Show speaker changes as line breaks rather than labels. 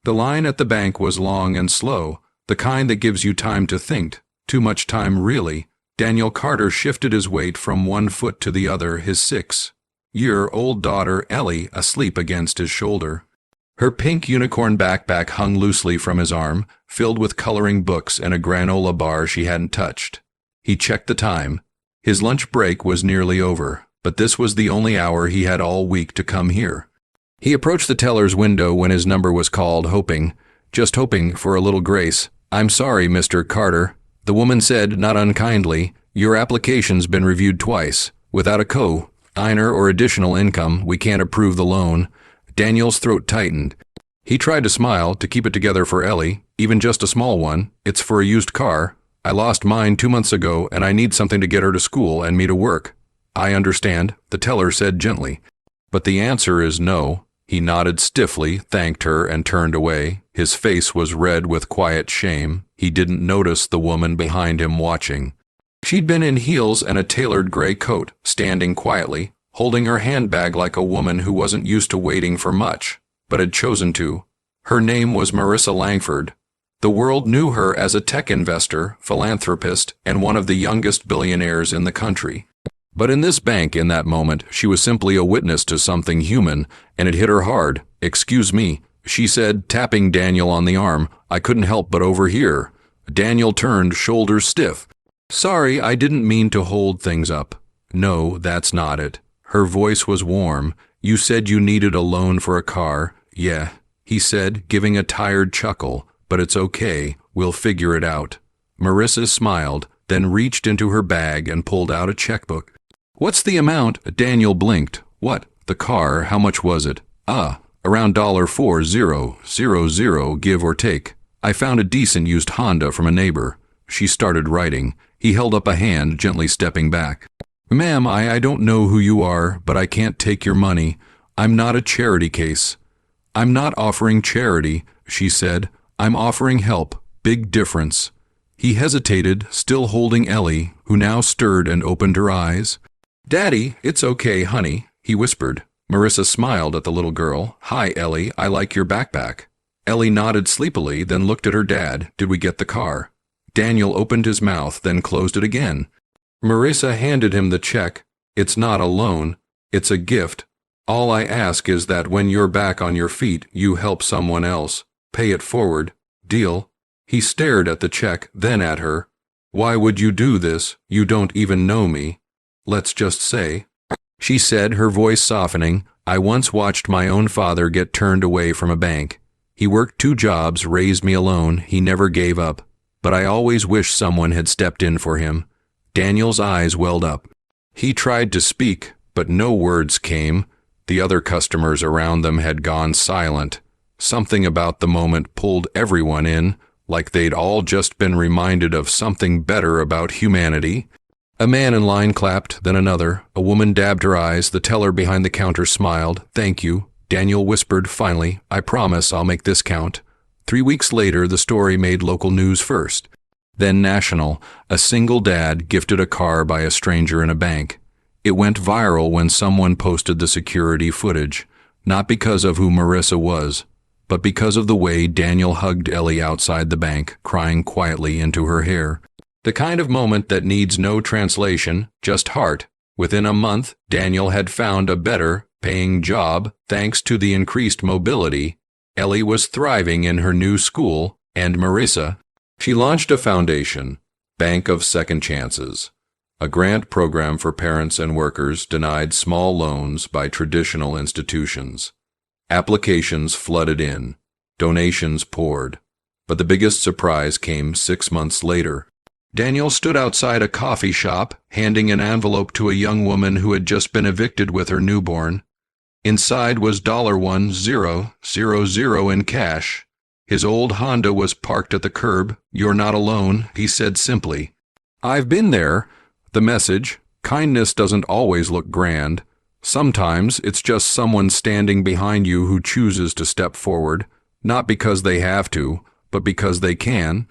The line at the bank was long and slow, the kind that gives you time to think. Too much time, really. Daniel Carter shifted his weight from one foot to the other, his 6-year-old daughter, Ellie, asleep against his shoulder. Her pink unicorn backpack hung loosely from his arm, filled with coloring books and a granola bar she hadn't touched. He checked the time. His lunch break was nearly over, but this was the only hour he had all week to come here. He approached the teller's window when his number was called, just hoping for a little grace. "I'm sorry, Mr. Carter," the woman said, not unkindly. "Your application's been reviewed twice. Without a co-signer or additional income, we can't approve the loan." Daniel's throat tightened. He tried to smile, to keep it together for Ellie, even just a small one. "It's for a used car. I lost mine 2 months ago, and I need something to get her to school and me to work." "I understand," the teller said gently. "But the answer is no." He nodded stiffly, thanked her, and turned away. His face was red with quiet shame. He didn't notice the woman behind him watching. She'd been in heels and a tailored gray coat, standing quietly, holding her handbag like a woman who wasn't used to waiting for much, but had chosen to. Her name was Marissa Langford. The world knew her as a tech investor, philanthropist, and one of the youngest billionaires in the country. But in this bank, in that moment, she was simply a witness to something human, and it hit her hard. "Excuse me," she said, tapping Daniel on the arm. "I couldn't help but overhear." Daniel turned, shoulders stiff. "Sorry, I didn't mean to hold things up." "No, that's not it." Her voice was warm. "You said you needed a loan for a car." "Yeah," he said, giving a tired chuckle. "But it's okay. We'll figure it out." Marissa smiled, then reached into her bag and pulled out a checkbook. "What's the amount?" Daniel blinked. "What? The car, how much was it?" Around $4,000, give or take. I found a decent used Honda from a neighbor." She started writing. He held up a hand, gently stepping back. "Ma'am, I don't know who you are, but I can't take your money. I'm not a charity case." "I'm not offering charity," she said. "I'm offering help. Big difference." He hesitated, still holding Ellie, who now stirred and opened her eyes. "Daddy, it's okay, honey," he whispered. Marissa smiled at the little girl. "Hi, Ellie, I like your backpack." Ellie nodded sleepily, then looked at her dad. "Did we get the car?" Daniel opened his mouth, then closed it again. Marissa handed him the check. "It's not a loan. It's a gift. All I ask is that when you're back on your feet, you help someone else. Pay it forward. Deal?" He stared at the check, then at her. "Why would you do this? You don't even know me. Let's just say," she said, her voice softening, "I once watched my own father get turned away from a bank. He worked 2 jobs, raised me alone, he never gave up. But I always wished someone had stepped in for him." Daniel's eyes welled up. He tried to speak, but no words came. The other customers around them had gone silent. Something about the moment pulled everyone in, like they'd all just been reminded of something better about humanity. A man in line clapped, then another. A woman dabbed her eyes. The teller behind the counter smiled. "Thank you." Daniel whispered, finally, "I promise I'll make this count." 3 weeks later, the story made local news first. Then national. A single dad gifted a car by a stranger in a bank. It went viral when someone posted the security footage, not because of who Marissa was, but because of the way Daniel hugged Ellie outside the bank, crying quietly into her hair. The kind of moment that needs no translation, just heart. Within a month, Daniel had found a better paying job thanks to the increased mobility. Ellie was thriving in her new school, and Marissa, she launched a foundation, Bank of Second Chances, a grant program for parents and workers denied small loans by traditional institutions. Applications flooded in, donations poured, but the biggest surprise came 6 months later. Daniel stood outside a coffee shop, handing an envelope to a young woman who had just been evicted with her newborn. Inside was $1,000 in cash. His old Honda was parked at the curb. "You're not alone," he said simply. "I've been there." The message, kindness doesn't always look grand. Sometimes it's just someone standing behind you who chooses to step forward, not because they have to, but because they can.